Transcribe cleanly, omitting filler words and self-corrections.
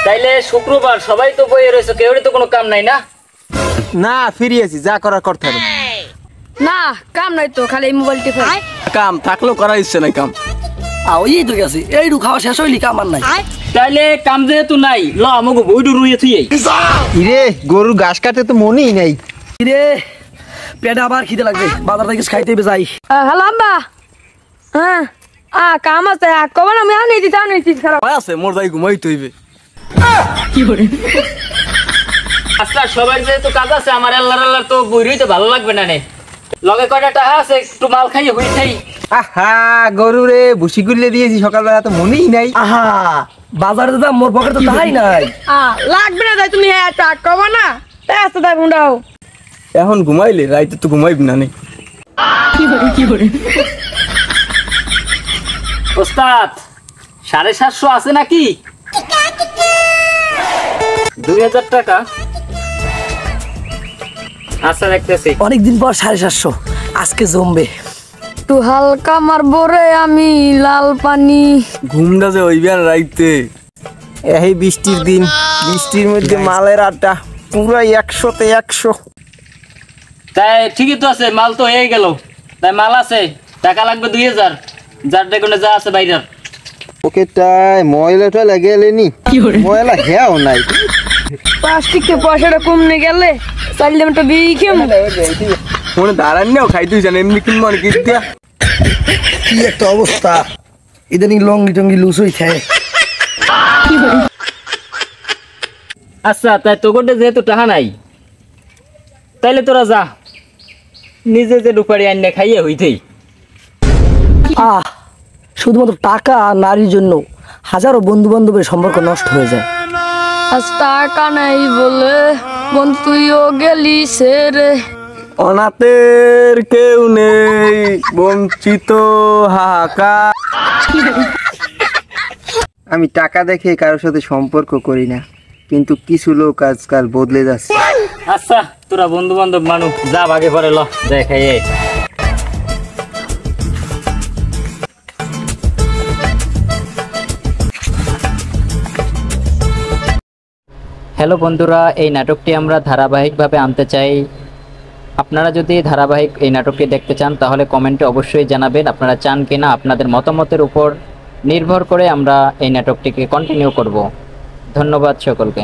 তাইলে শুক্রবার সবাই তো বইয়ে রয়েছে, কেউ তো কোনো কাম নাই না? না, ফিরে আছি, যা করার করতে হবে। না কাম নাই তো, খালি মোবাইল টিপে। কাম থাকলেও করার ইচ্ছে নাই কাম। ওই তো গেছে, এইটু খাওয়া শেষ হইলি কাম আর নাই। তাইলে কাম যেহেতু নাই, ল আমাকে বইটু রুইয়ে থুই। ইরে গরুর ঘাস কাটে তো মনেই নাই। রে পেটে আবার খিদে লাগবে, বাজার থেকে খাইতে হবে যাই। হ্যালো আম্মা। হ্যাঁ কাম আছে, কবে আমি আনি খারাপ আছে, মোর যাই ঘুমাইতে হইবে। আচ্ছা সবাই যেহেতু কাজ আছে, আমার আল্লাহর তো বই রুইতে ভালো লাগবে না নে। লগে কয়টা টাকা আছে, একটু মাল খাইয়ে হই খাই। আহা গরু রে ভুসি গুলে দিয়েছি সকালবেলা, তো মনেই নাই। আহা বাজারে তো মোর পকেটে তো তাই নাই। লাগবে না, তাই তুমি হ্যাঁ টাক কবা না, তাই আসতে তাই মুন্ডাও। এখন ঘুমাইলে রাইতে তো ঘুমাইবি না নে। ওস্তাদ 750 আছে নাকি? 2000 টাকা আচ্ছা দেখতেছি। অনেকদিন পর 750, আজকে জমবে। তু হালকা মারবো রে আমি লাল পানি। ঘুমটা যে হইবে আর রাইতে। এই বৃষ্টির দিন, বৃষ্টির মধ্যে মালের আড্ডা পুরো 100তে 100। তাই ঠিকই তো আছে, মাল তো হয়ে গেল। তাই মাল আছে, টাকা লাগবে 2000, যার দেখুন যা আছে বাইরের। ওকে তাই ময়লাটা লাগেলেনি, ময়লা হেও নাই। প্লাস্টিকের পয়সাটা কমনে গেলে চাইলে একটা বিড়ি খেয়ে মনে দাঁড়ান নাও খাইতে জান, এমনি কিনবো না কিনতে। কি একটা অবস্থা, ইদানিং লঙ্গি টঙ্গি লুজ হয়ে থাকে। আচ্ছা তাই তোকে যেহেতু টাকা নাই, তাইলে তোরা যা নিজে যে দুপারি আইনে খাইয়ে হইতেই। শুধুমাত্র টাকা আর নারীর জন্য হাজারো বন্ধু বান্ধবের সম্পর্ক নষ্ট হয়ে যায়। আজ টাকা নাই বলে বন্ধু তুইও গেলি সেরে। অনাথের কেউ নেই, বঞ্চিত হাহাকার। আমি টাকা দেখে কারোর সাথে সম্পর্ক করি না, কিন্তু কিছু লোক আজকাল বদলে যাচ্ছে। আচ্ছা তোরা বন্ধু বান্ধব মানুষ, যা ভাগে পরে ল যাই খাইয়ে। হ্যালো বন্ধুরা, এই নাটকটি আমরা ধারাবাহিকভাবে আনতে চাই। আপনারা যদি ধারাবাহিক এই নাটকটি দেখতে চান তাহলে কমেন্টে অবশ্যই জানাবেন আপনারা চান কিনা। আপনাদের মতামতের উপর নির্ভর করে আমরা এই নাটকটিকে কন্টিনিউ করব। ধন্যবাদ সকলকে।